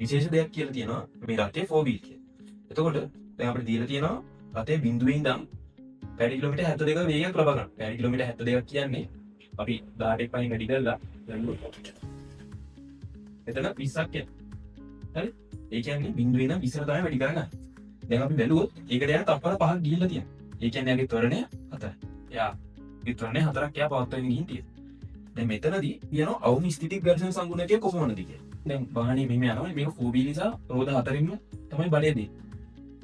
විශේෂ දෙයක් කියලා තියෙනවා මේ රටේ 4 wheel කියලා. එතකොට දැන් අපිට දීලා තියෙනවා රටේ බිඳුවේ ඉඳන් පැඩි කිලෝමීටර් 72ක වේගයක් ලබා ගන්න. පැඩි කිලෝමීටර් 72ක් කියන්නේ අපි 18ක් පහින් වැඩි කරලා එතන 20ක් යන. හරි? ඒ කියන්නේ බිඳුවේ ඉඳන් 20ට තමයි වැඩි කරගන්නේ. දැන් අපි බැලුවොත් ඒකට යන තප්පර 5ක් ගිහිල්ලා තියෙනවා. ඒ කියන්නේ යාගේ ත්වරණය 4යි. යා ත්වරණය 4ක් යා පවත්වාගෙන ගිහින් තියෙනවා. දැන් මෙතනදී කියනවා අවම ස්ථිතික ඝර්ෂණ සංගුණකය කොහොමද කියලා. දැන් වාහනේ මෙහෙම යනවා මේක 4 නිසා රෝද 4ින්ම තමයි බලය දෙන්නේ.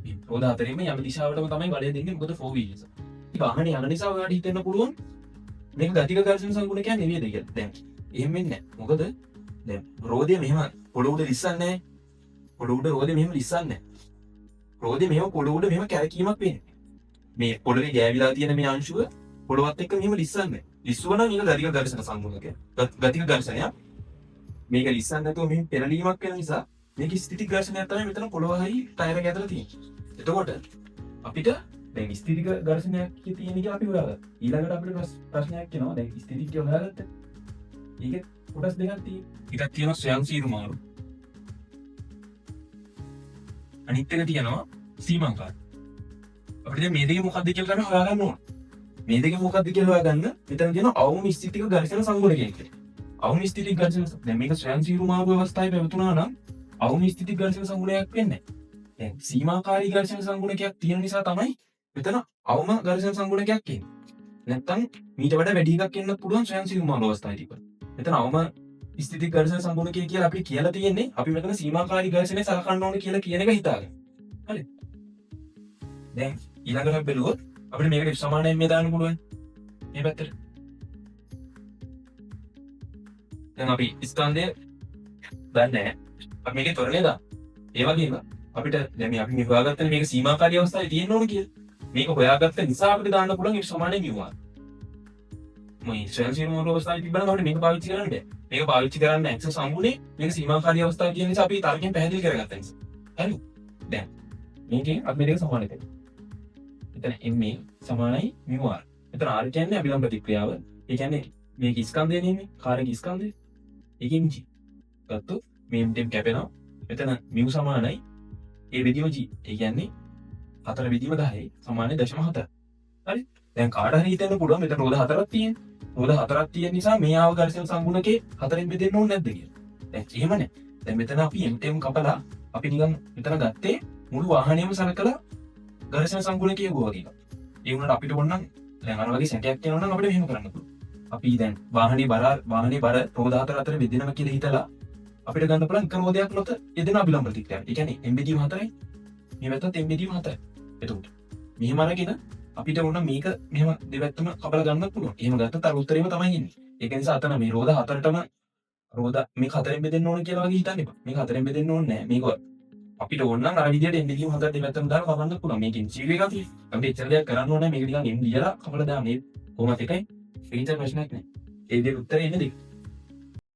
මේ රෝද 4ින්ම යම් දිශාවටම තමයි බලය දෙන්නේ මොකද 4 wheel නිසා. මේ වාහනේ යන නිසා ඔයාලට හිතෙන්න පුළුවන් මේක ගතික ඝර්ෂණ සංගුණකයක් නෙවෙයිද කියලා. දැන් එහෙම වෙන්නේ නැහැ. මොකද දැන් රෝදය මෙහෙම පොළොව උඩ ලිස්සන්නේ නැහැ. පොළොව උඩ රෝදය මෙහෙම ලිස්සන්නේ නැහැ. රෝදය මෙහෙම පොළොව උඩ මෙහෙම කැරකීමක් වෙන්නේ. මේ පොළවේ ගෑවිලා තියෙන මේ අංශුව පොළොවත් එක්ක මෙහෙම ලිස්සන්නේ. ලිස්සුවනම් මේක ගතික ඝර්ෂණ සංගුණකය. ගතික ඝර්ෂණයක්. මේක ලිස්සන්නේ නැතුව මෙහෙම පෙරලීමක් වෙන නිසා මේක ස්ථිතික ඝර්ෂණයක් තමයි මෙතන පොළොවයි ටයර් එක ඇතුළේ තියෙන්නේ. එතකොට අපිට දැන් ස්ථිතික ඝර්ෂණයක් තියෙන එක අපි හොයාගත්තා. ඊළඟට අපිට ප්‍රශ්නයක් එනවා. දැන් ස්ථිතික හොයාගත්තා. ඒකේ කොටස් දෙකක් තියෙනවා. එකක් තියෙනවා ස්වයංසීරු මාරු. අනිත් එක තියෙනවා සීමාංකාර. අපිට දැන් මේ දෙකේ මොකක්ද කියලා තමයි හොයාගන්න ඕන. මේ දෙකේ මොකක්ද කියලා හොයාගන්න මෙතන තියෙනවා අවම ස්ථිතික ඝර්ෂණ සංගුණකය කියලා. අවම ස්ථිතික ඝර්ෂණ දැන් මේක ස්වයංසීරු මාරු අවස්ථාවේ පැවතුනා නම් අවම ස්ථිතික ඝර්ෂණ සංගුණයක් වෙන්නේ නැහැ. දැන් සීමාකාරී ඝර්ෂණ සංගුණකයක් තියෙන නිසා තමයි මෙතන අවම ඝර්ෂණ සංගුණකයක් එන්නේ. නැත්තම් මීට වඩා වැඩි එකක් එන්න පුළුවන් ස්වයංසීරු මාරු අවස්ථාවේ තිබ්බ. මෙතන අවම ස්ථිතික ඝර්ෂණ සංගුණකය කියලා අපි කියලා තියෙන්නේ අපි මෙතන සීමාකාරී ඝර්ෂණය සලකන්න ඕනේ කියලා කියන එක හිතාගෙන. හරි. දැන් ඊළඟට අපි බලුවොත් අපිට මේකට සමානයෙන් මේ දාන්න පුළුවන්. මේ පැත්තට. දැන් අපි ස්කන්ධය දන්නේ නැහැ. අපි මේකේ ත්වරණය දාන්න. ඒ වගේම අපිට දැන් අපි මේ හොයාගත්තනේ මේක සීමාකාරී අවස්ථාවේ තියෙන්න ඕන කියලා. මේක හොයාගත්ත නිසා අපිට දාන්න පුළුවන් ඒ සමානයෙන් යුවා. මේ ස්වයංසීරු මාරු අවස්ථාවේ තිබ්බනම් අපිට මේක පාවිච්චි කරන්න බෑ. මේක පාවිච්චි කරන්න ඇක්සස් සම්මුනේ මේක සීමාකාරී අවස්ථාව කියන නිසා අපි තර්කයෙන් පැහැදිලි කරගත්තා නිසා. හරි. දැන් මේකෙන් අපි මේක සමාන කරමු. මෙතන m සමානයි μr. මෙතන r කියන්නේ අභිලම්බ ප්‍රතික්‍රියාව. ඒ කියන්නේ මේක ස්කන්ධය නෙමෙයි කාර්යක ස්කන්ධය. ඒකෙන් g. ගත්තොත් මේ m කැපෙනවා. මෙතන μ සමානයි ඒ බෙදීම g. ඒ කියන්නේ 4 බෙදීම 10 සමානයි 0.4. හරි. දැන් කාට හරි හිතෙන්න පුළුවන් මෙතන රෝද 4ක් තියෙනවා. රෝද 4ක් තියෙන නිසා මේ ආව ඝර්ෂණ සංගුණකේ 4ෙන් බෙදෙන්න ඕනේ නැද්ද කියලා. දැන් එහෙම නැහැ. දැන් මෙතන අපි m කපලා අපි නිකන් මෙතන ගත්තේ මුළු වාහනයම සලකලා ඝර්ෂණ සංගුණකය ගොවා කියලා. ඒ වුණාට අපිට ඕනනම් දැන් අර වගේ සැකයක් එනවා නම් අපිට මෙහෙම කරන්න පුළුවන්. අපි දැන් වාහනේ බර රෝද 4 අතර බෙදෙනවා කියලා හිතලා අපිට ගන්න පුළුවන් එක රෝදයක් නොත යෙදෙන අභිලම්බ ප්‍රතික්‍රියාව. ඒ කියන්නේ m බෙදීම 4යි. මේ පැත්තත් m බෙදීම 4යි. එතකොට මෙහෙම අරගෙන අපිට ඕන මේක මෙහෙම දෙපැත්තම කපලා ගන්නත් පුළුවන්. එහෙම ගත්තත් අර උත්තරේම තමයි එන්නේ. ඒක නිසා අතන මේ රෝද 4ටම රෝද මේක 4ෙන් බෙදෙන්න ඕන කියලා වගේ හිතන්න එපා. මේක 4ෙන් බෙදෙන්න ඕනේ නැහැ. මේක අපිට ඕන නම් අර විදියට m බෙදීම 4 දෙපැත්තම දාලා කපන්න පුළුවන්. මේකෙන් සීල් එකක් තියෙනවා. අපිට එච්චර දෙයක් කරන්න ඕනේ නැහැ. මේක නිකන් m ලියලා කපලා දාන්න. කොහොමද එකයි? ඒකෙන් ප්‍රශ්නයක් නැහැ. ඒ දෙක උත්තරේ එන්නේ දෙක.